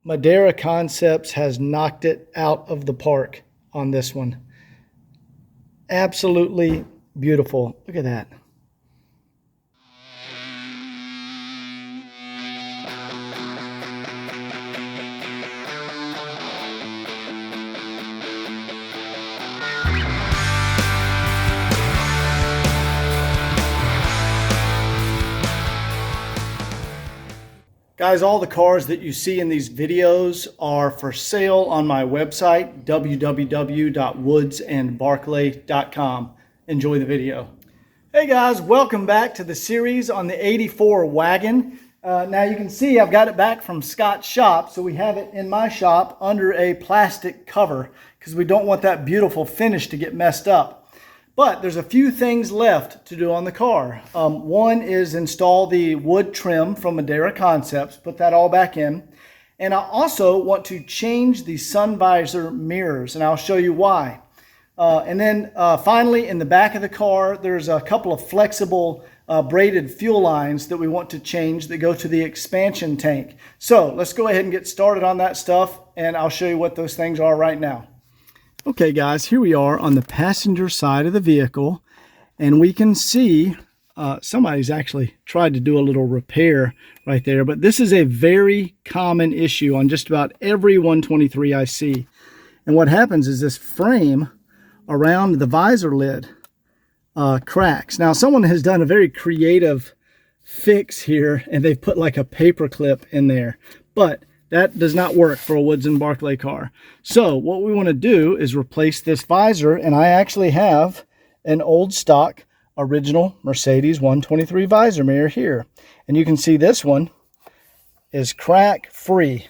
Madeira Concepts has knocked it out of the park on this one. Absolutely beautiful. Look at that. Guys, all the cars that you see in these videos are for sale on my website, www.woodsandbarclay.com. Enjoy the video. Hey guys, welcome back to the series on the 84 wagon. Now you can see I've got it back from Scott's shop, so we have it in my shop under a plastic cover because we don't want that beautiful finish to get messed up. But there's a few things left to do on the car. One is install the wood trim from Madeira Concepts, put that all back in. And I also want to change the sun visor mirrors, and I'll show you why. And then finally, in the back of the car, there's a couple of flexible braided fuel lines that we want to change that go to the expansion tank. So let's go ahead and get started on that stuff, and I'll show you what those things are right now. Okay guys, here we are on the passenger side of the vehicle, and we can see somebody's actually tried to do a little repair right there, but this is a very common issue on just about every 123 I see. And what happens is this frame around the visor lid cracks. Now someone has done a very creative fix here, and they've put like a paper clip in there, but that does not work for a Woods and Barclay car. So what we want to do is replace this visor, and I actually have an old stock original Mercedes 123 visor mirror here. And you can see this one is crack free.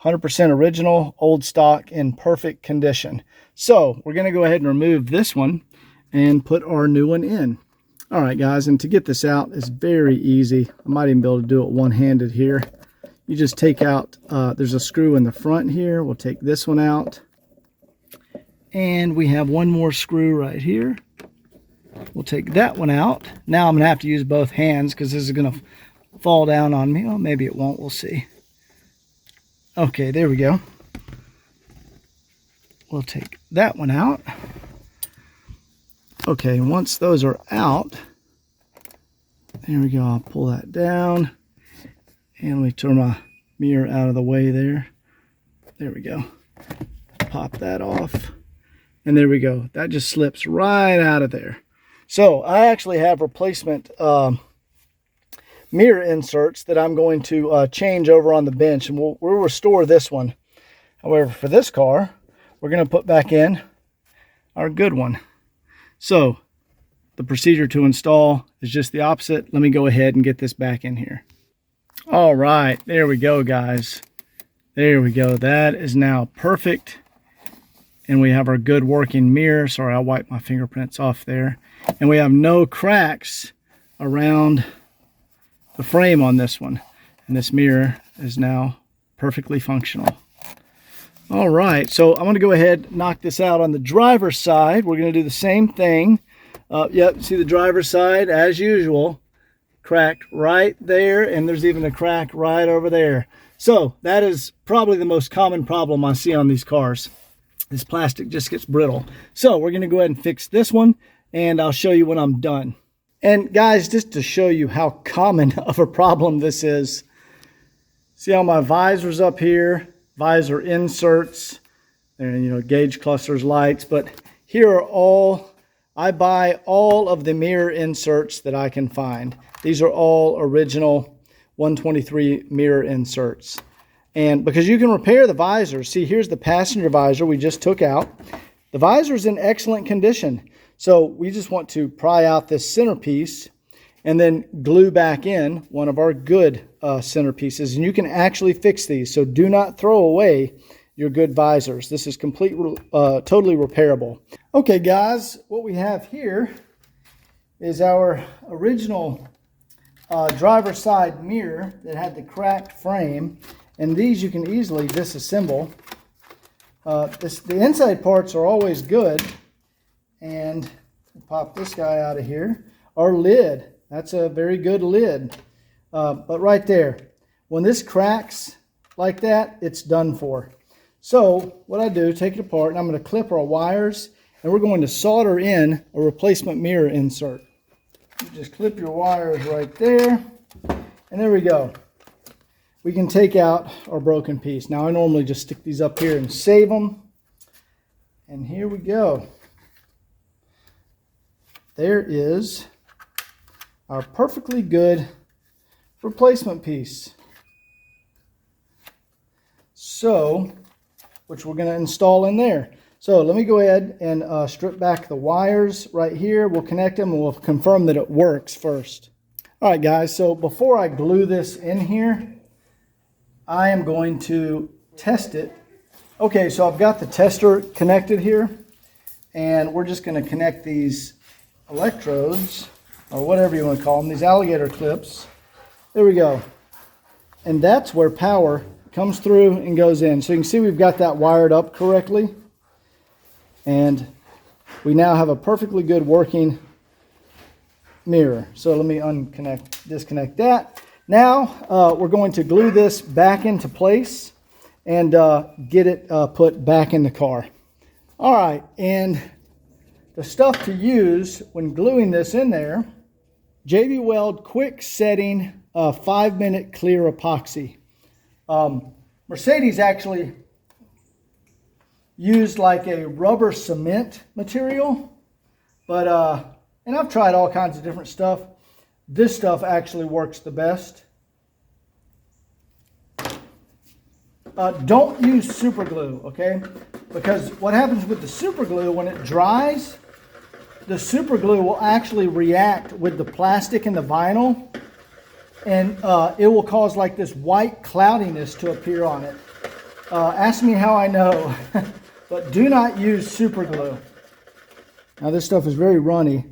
100% original, old stock, in perfect condition. So we're going to go ahead and remove this one and put our new one in. All right guys, and to get this out is very easy. I might even be able to do it one-handed here. You just take out, there's a screw in the front here. We'll take this one out. And we have one more screw right here. We'll take that one out. Now I'm going to have to use both hands because this is going to fall down on me. Well, maybe it won't. We'll see. Okay, there we go. We'll take that one out. Okay, once those are out, there we go. I'll pull that down. And let me turn my mirror out of the way there. There we go. Pop that off. And there we go. That just slips right out of there. So I actually have replacement mirror inserts that I'm going to change over on the bench. And we'll restore this one. However, for this car, we're going to put back in our good one. So the procedure to install is just the opposite. Let me go ahead and get this back in here. All right, there we go guys. There we go. That is now perfect. And we have our good working mirror. Sorry, I wiped my fingerprints off there. And we have no cracks around the frame on this one. And this mirror is now perfectly functional. All right, so I'm going to go ahead and knock this out on the driver's side. We're going to do the same thing. Yep, see the driver's side as usual. Cracked right there, and there's even a crack right over there. So that is probably the most common problem I see on these cars. This plastic just gets brittle. So we're going to go ahead and fix this one, and I'll show you when I'm done. And guys, just to show you how common of a problem this is, see how my visor's up here, visor inserts, and gauge clusters, lights, but here are all, I buy all of the mirror inserts that I can find. These are all original 123 mirror inserts. And because you can repair the visor, see here's the passenger visor we just took out. The visor is in excellent condition. So we just want to pry out this centerpiece and then glue back in one of our good centerpieces. And you can actually fix these. So do not throw away your good visors. This is totally repairable. Okay guys, what we have here is our original driver's side mirror that had the cracked frame, and these you can easily disassemble. The inside parts are always good, and pop this guy out of here. Our lid, that's a very good lid, but right there, when this cracks, like that, it's done for. So what I do, take it apart, and I'm going to clip our wires, and we're going to solder in a replacement mirror insert. You just clip your wires right there, and there we go. We can take out our broken piece. Now I normally just stick these up here and save them. And here we go. There is our perfectly good replacement piece. So, which we're going to install in there. So let me go ahead and strip back the wires right here. We'll connect them and we'll confirm that it works first. All right, guys, so before I glue this in here, I am going to test it. Okay, so I've got the tester connected here, and we're just going to connect these electrodes, or whatever you want to call them, these alligator clips. There we go. And that's where power comes through and goes in. So you can see we've got that wired up correctly. And we now have a perfectly good working mirror. So let me disconnect that. Now we're going to glue this back into place and get it put back in the car. All right, and the stuff to use when gluing this in there, JB Weld quick setting 5-minute clear epoxy. Mercedes actually used like a rubber cement material, but and I've tried all kinds of different stuff. This stuff actually works the best. Don't use super glue, okay? Because what happens with the super glue, when it dries, the super glue will actually react with the plastic and the vinyl, and it will cause like this white cloudiness to appear on it. Ask me how I know, but do not use super glue. Now this stuff is very runny,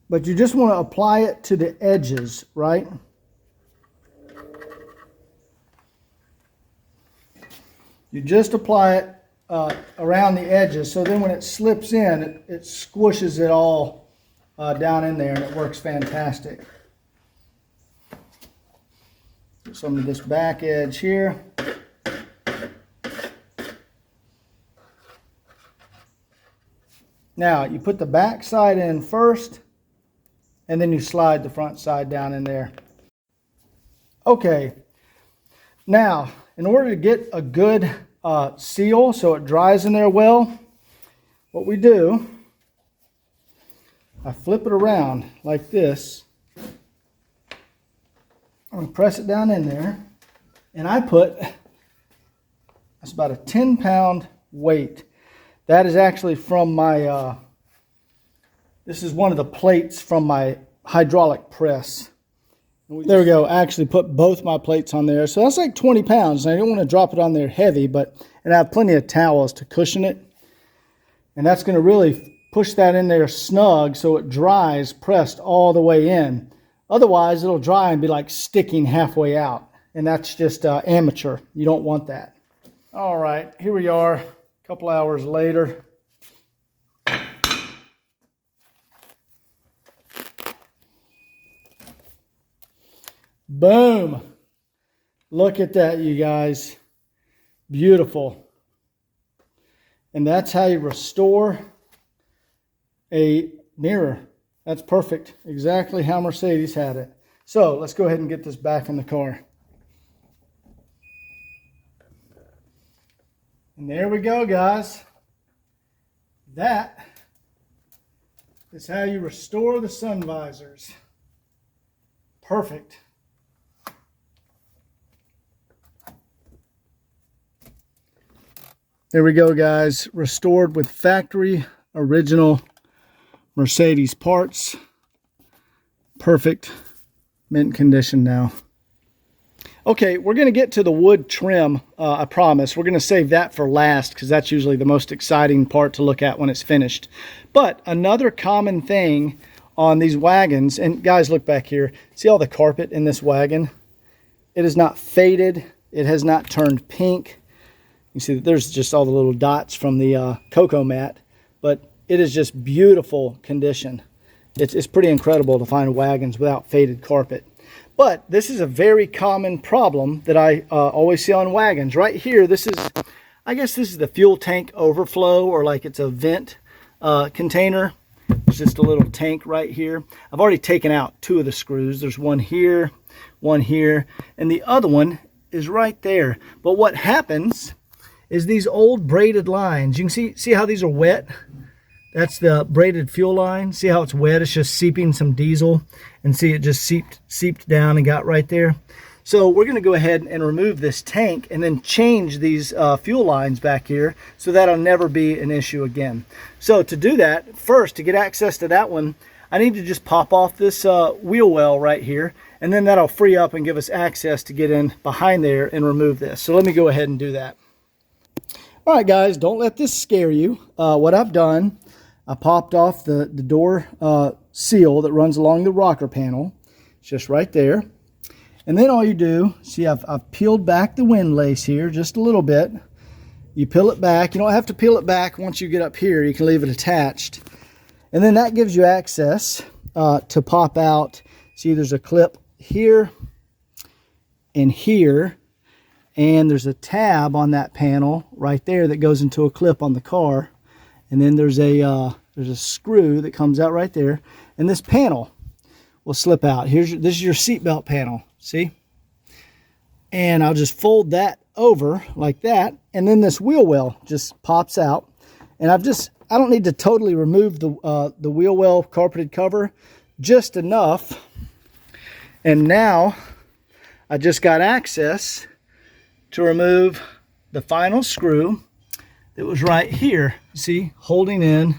but you just want to apply it to the edges, right? You just apply it around the edges, so then when it slips in, it squishes it all down in there, and it works fantastic. Some of this back edge here. Now you put the back side in first, and then you slide the front side down in there. Okay, now in order to get a good seal so it dries in there well, what we do, I flip it around like this. I'm going to press it down in there, and I put, that's about a 10-pound weight. That is actually from my, this is one of the plates from my hydraulic press. There we go. I actually put both my plates on there. So that's like 20 pounds. I don't want to drop it on there heavy, and I have plenty of towels to cushion it. And that's going to really push that in there snug so it dries pressed all the way in. Otherwise, it'll dry and be like sticking halfway out. And that's just amateur. You don't want that. All right, here we are a couple hours later. Boom. Look at that, you guys. Beautiful. And that's how you restore a mirror. That's perfect. Exactly how Mercedes had it. So let's go ahead and get this back in the car. And there we go, guys. That is how you restore the sun visors. Perfect. There we go, guys. Restored with factory original Mercedes parts. Perfect. Mint condition now. Okay, we're going to get to the wood trim, I promise. We're going to save that for last because that's usually the most exciting part to look at when it's finished. But another common thing on these wagons, and guys, look back here. See all the carpet in this wagon? It is not faded. It has not turned pink. You see that there's just all the little dots from the cocoa mat, but it is just beautiful condition. It's pretty incredible to find wagons without faded carpet. But this is a very common problem that I always see on wagons. Right here, this is, I guess this is the fuel tank overflow, or like it's a vent container. It's just a little tank right here. I've already taken out 2 of the screws. There's one here, and the other one is right there. But what happens is these old braided lines, you can see how these are wet? That's the braided fuel line. See how it's wet? It's just seeping some diesel, and see it just seeped down and got right there. So we're going to go ahead and remove this tank and then change these fuel lines back here so that'll never be an issue again. So to do that, first, to get access to that one, I need to just pop off this wheel well right here, and then that'll free up and give us access to get in behind there and remove this. So let me go ahead and do that. All right, guys, don't let this scare you. What I've done, I popped off the door seal that runs along the rocker panel. It's just right there. And then all you do, see I've peeled back the windlace here just a little bit. You peel it back. You don't have to peel it back once you get up here. You can leave it attached. And then that gives you access to pop out. See, there's a clip here and here. And there's a tab on that panel right there that goes into a clip on the car. And then there's a screw that comes out right there. And this panel will slip out. This is your seatbelt panel. See? And I'll just fold that over like that, and then this wheel well just pops out. And I don't need to totally remove the wheel well carpeted cover, just enough. And now I just got access to remove the final screw that was right here, see, holding in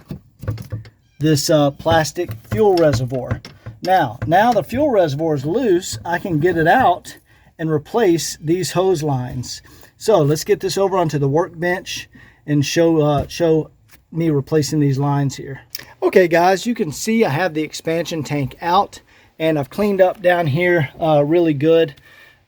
this plastic fuel reservoir. Now the fuel reservoir is loose. I can get it out and replace these hose lines. So let's get this over onto the workbench and show me replacing these lines here. Okay, guys, you can see I have the expansion tank out, and I've cleaned up down here really good,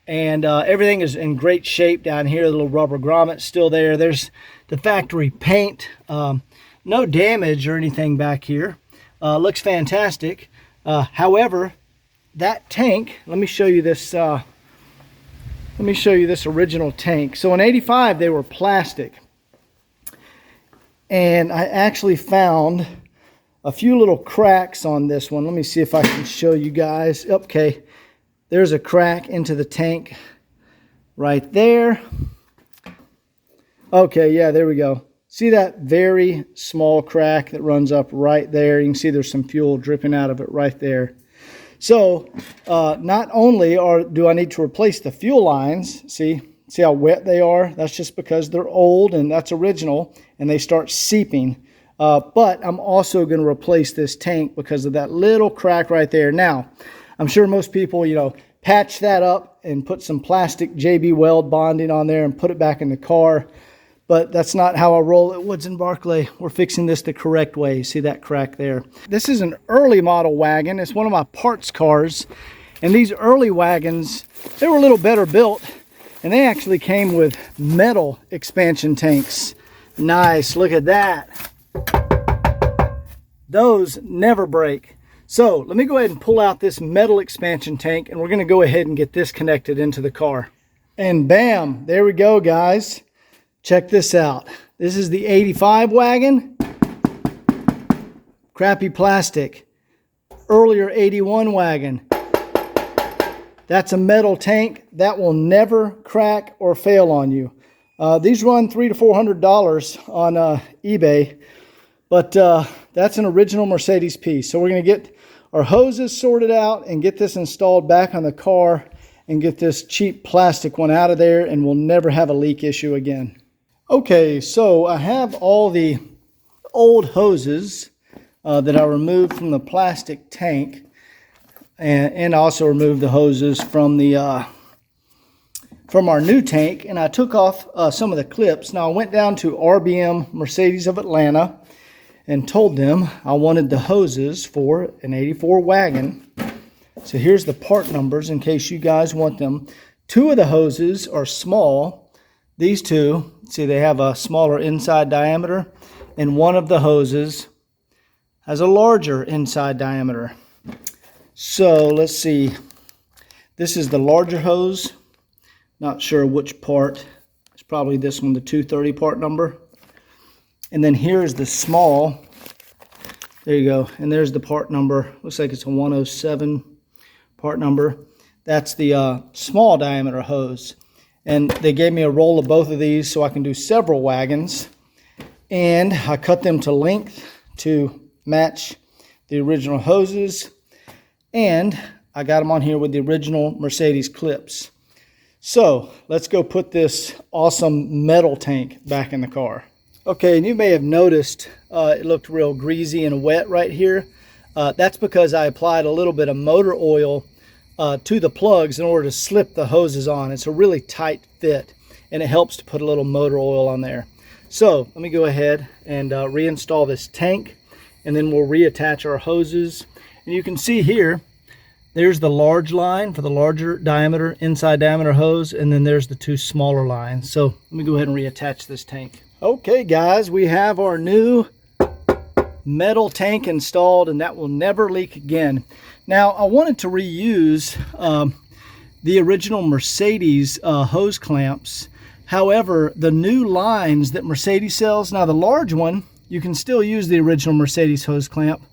and everything is in great shape down here. The little rubber grommet's still there. There's the factory paint. No damage or anything back here. Looks fantastic. However, that tank, let me show you this original tank. So in '85 they were plastic, and I actually found a few little cracks on this one. Let me see if I can show you guys. Okay, there's a crack into the tank right there. Okay, yeah, there we go. See that very small crack that runs up right there? You can see there's some fuel dripping out of it right there. So not only do I need to replace the fuel lines, see how wet they are? That's just because they're old, and that's original, and they start seeping. But I'm also going to replace this tank because of that little crack right there. Now, I'm sure most people, patch that up and put some plastic JB Weld bonding on there and put it back in the car. But that's not how I roll at Woods and Barclay. We're fixing this the correct way. See that crack there? This is an early model wagon. It's one of my parts cars. And these early wagons, they were a little better built. And they actually came with metal expansion tanks. Nice, look at that. Those never break. So let me go ahead and pull out this metal expansion tank, and we're going to go ahead and get this connected into the car. And bam, there we go, guys. Check this out. This is the '85 wagon. Crappy plastic. Earlier '81 wagon. That's a metal tank. That will never crack or fail on you. These run $300 to $400 on eBay. But that's an original Mercedes piece. So we're going to get our hoses sorted out and get this installed back on the car and get this cheap plastic one out of there, and we'll never have a leak issue again. Okay, so I have all the old hoses that I removed from the plastic tank, and also removed the hoses from the from our new tank, and I took off some of the clips. Now I went down to RBM Mercedes of Atlanta and told them I wanted the hoses for an '84 wagon. So here's the part numbers in case you guys want them. 2 of the hoses are small. These 2, see, they have a smaller inside diameter, and one of the hoses has a larger inside diameter. So let's see. This is the larger hose. Not sure which part. It's probably this one, the 230 part number. And then here's the small. There you go. And there's the part number. Looks like it's a 107 part number. That's the small diameter hose. And they gave me a roll of both of these so I can do several wagons. And I cut them to length to match the original hoses. And I got them on here with the original Mercedes clips. So let's go put this awesome metal tank back in the car. Okay, and you may have noticed it looked real greasy and wet right here. That's because I applied a little bit of motor oil to the plugs in order to slip the hoses on. It's a really tight fit, and it helps to put a little motor oil on there. So let me go ahead and reinstall this tank, and then we'll reattach our hoses. And you can see here, there's the large line for the larger diameter, inside diameter hose, and then there's the two smaller lines. So let me go ahead and reattach this tank. Okay guys, we have our new metal tank installed, and that will never leak again. Now I wanted to reuse the original Mercedes hose clamps. However, the new lines that Mercedes sells, now the large one, you can still use the original Mercedes hose clamp,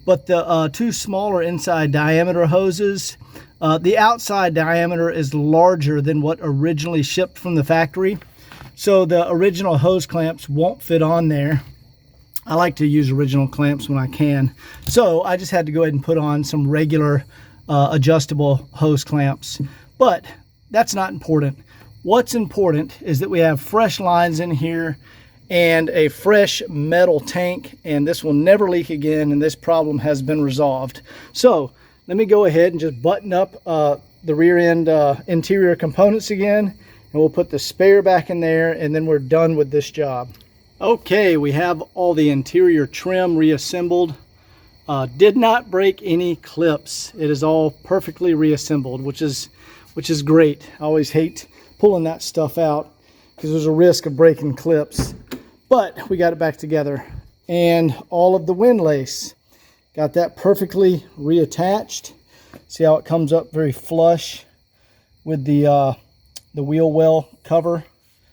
but the two smaller inside diameter hoses, the outside diameter is larger than what originally shipped from the factory. So the original hose clamps won't fit on there. I like to use original clamps when I can. So I just had to go ahead and put on some regular adjustable hose clamps. But that's not important. What's important is that we have fresh lines in here and a fresh metal tank, and this will never leak again, and this problem has been resolved. So let me go ahead and just button up the rear end interior components again, and we'll put the spare back in there, and then we're done with this job. Okay, we have all the interior trim reassembled. Did not break any clips. It is all perfectly reassembled, which is great. I always hate pulling that stuff out because there's a risk of breaking clips, but we got it back together. And all of the windlace, got that perfectly reattached. See how it comes up very flush with the wheel well cover,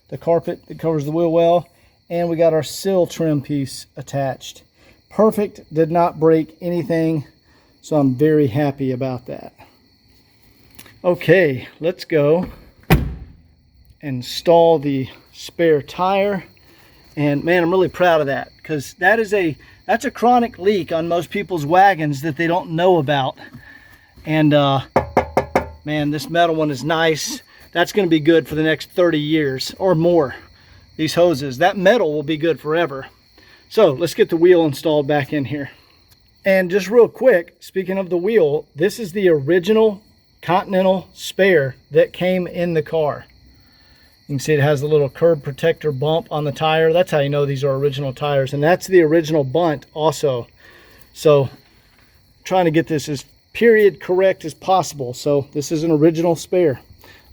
the carpet that covers the wheel well. And we got our sill trim piece attached. Perfect, did not break anything, so I'm very happy about that. Okay, let's go install the spare tire. And man, I'm really proud of that, because that's a chronic leak on most people's wagons that they don't know about. And man, this metal one is nice. That's going to be good for the next 30 years or more. These hoses, that metal will be good forever. So let's get the wheel installed back in here. And just real quick, speaking of the wheel, this is the original Continental spare that came in the car. You can see it has a little curb protector bump on the tire. That's how you know these are original tires. And that's the original bunt also. So trying to get this as period correct as possible. So this is an original spare.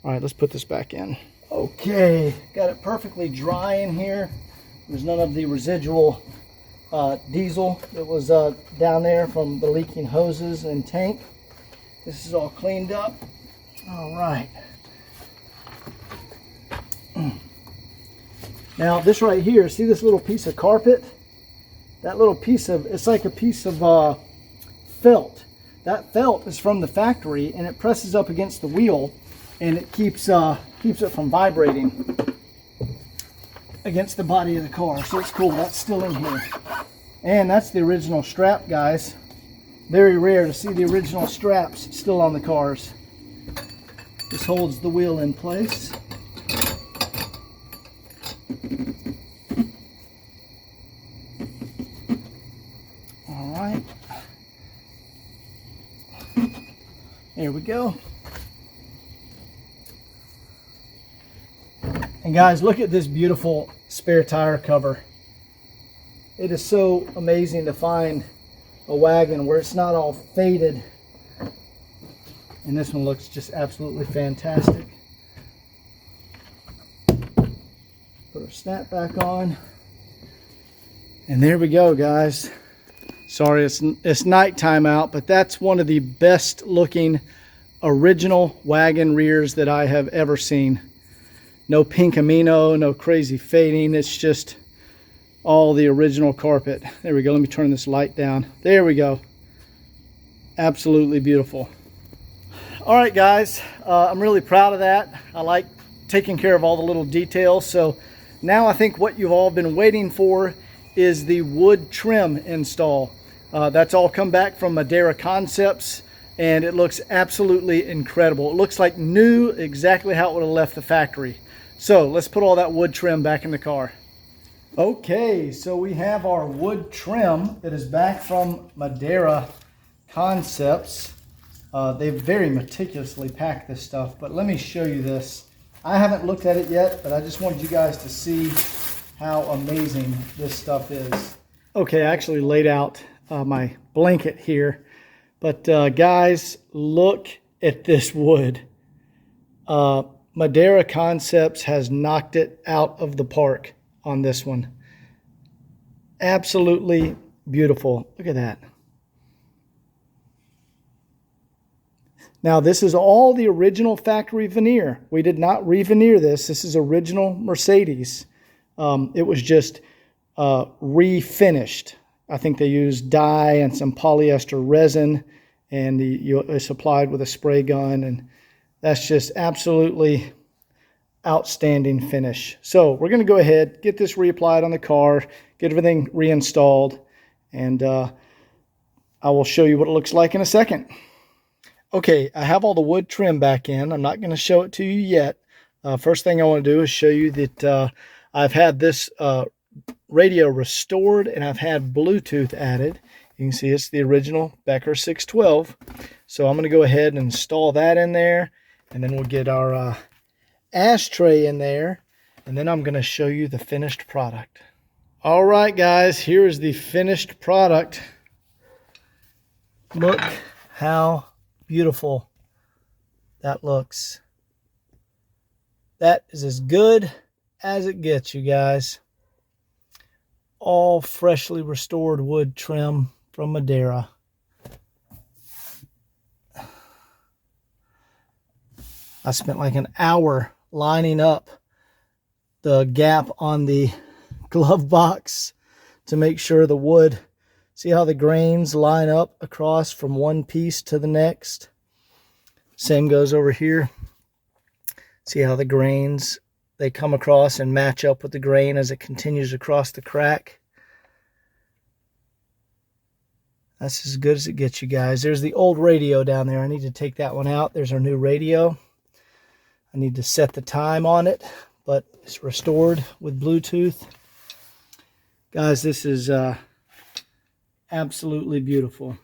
All right, let's put this back in. Okay, got it perfectly dry in here. There's none of the residual diesel that was down there from the leaking hoses and tank. This is all cleaned up. All right. Now this right here, see this little piece of carpet? That little piece of, it's like a piece of felt. That felt is from the factory, and it presses up against the wheel, and it keeps it from vibrating against the body of the car. So it's cool, that's still in here. And that's the original strap, guys. Very rare to see the original straps still on the cars. This holds the wheel in place. All right. There we go. And guys, look at this beautiful spare tire cover. It is so amazing to find a wagon where it's not all faded. And this one looks just absolutely fantastic. Put our snap back on. And there we go, guys. Sorry, it's nighttime out, but that's one of the best looking original wagon rears that I have ever seen. No pink amino, no crazy fading. It's just all the original carpet. There we go. Let me turn this light down. There we go. Absolutely beautiful. All right, guys, I'm really proud of that. I like taking care of all the little details. So now I think what you've all been waiting for is the wood trim install. That's all come back from Madeira Concepts, and it looks absolutely incredible. It looks like new, exactly how it would have left the factory. So let's put all that wood trim back in the car. Okay, so we have our wood trim that is back from Madeira Concepts. They've very meticulously packed this stuff, but let me show you this. I haven't looked at it yet, but I just wanted you guys to see how amazing this stuff is. Okay, I actually laid out my blanket here, but guys, look at this wood. Madeira Concepts has knocked it out of the park on this one. Absolutely beautiful. Look at that. Now, this is all the original factory veneer. We did not re-veneer this. This is original Mercedes. It was just refinished. I think they used dye and some polyester resin, and it's applied with a spray gun, and that's just absolutely outstanding finish. So we're going to go ahead, get this reapplied on the car, get everything reinstalled, and I will show you what it looks like in a second. Okay, I have all the wood trim back in. I'm not going to show it to you yet. First thing I want to do is show you that I've had this radio restored, and I've had Bluetooth added. You can see it's the original Becker 612. So I'm going to go ahead and install that in there, and then we'll get our ashtray in there, and then I'm going to show you the finished product. All right, guys, here is the finished product. Look how beautiful that looks. That is as good as it gets, you guys. All freshly restored wood trim from Madeira. I spent like an hour lining up the gap on the glove box to make sure the wood, see how the grains line up across from one piece to the next. Same goes over here. See how the grains, they come across and match up with the grain as it continues across the crack. That's as good as it gets, you guys. There's the old radio down there. I need to take that one out. There's our new radio. I need to set the time on it, but it's restored with Bluetooth. Guys, this is absolutely beautiful.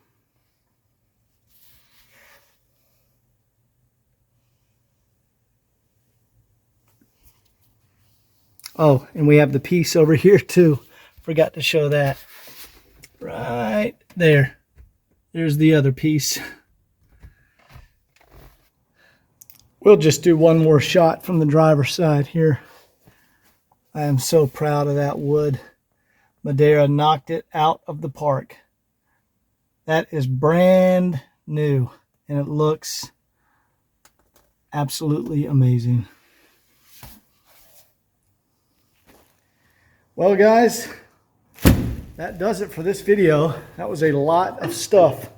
Oh, and we have the piece over here too. Forgot to show that. Right there. There's the other piece. We'll just do one more shot from the driver's side here. I am so proud of that wood. Madeira knocked it out of the park. That is brand new, and it looks absolutely amazing. Well, guys, that does it for this video. That was a lot of stuff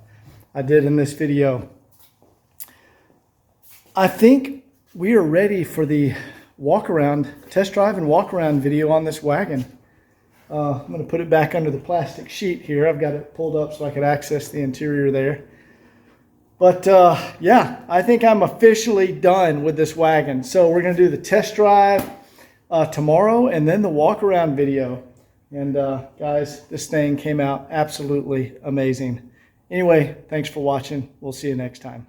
I did in this video. I think we are ready for the walk around, test drive and walk around video on this wagon. I'm going to put it back under the plastic sheet here. I've got it pulled up so I could access the interior there. But yeah, I think I'm officially done with this wagon. So we're going to do the test drive tomorrow, and then the walk around video. And guys, this thing came out absolutely amazing. Anyway, thanks for watching. We'll see you next time.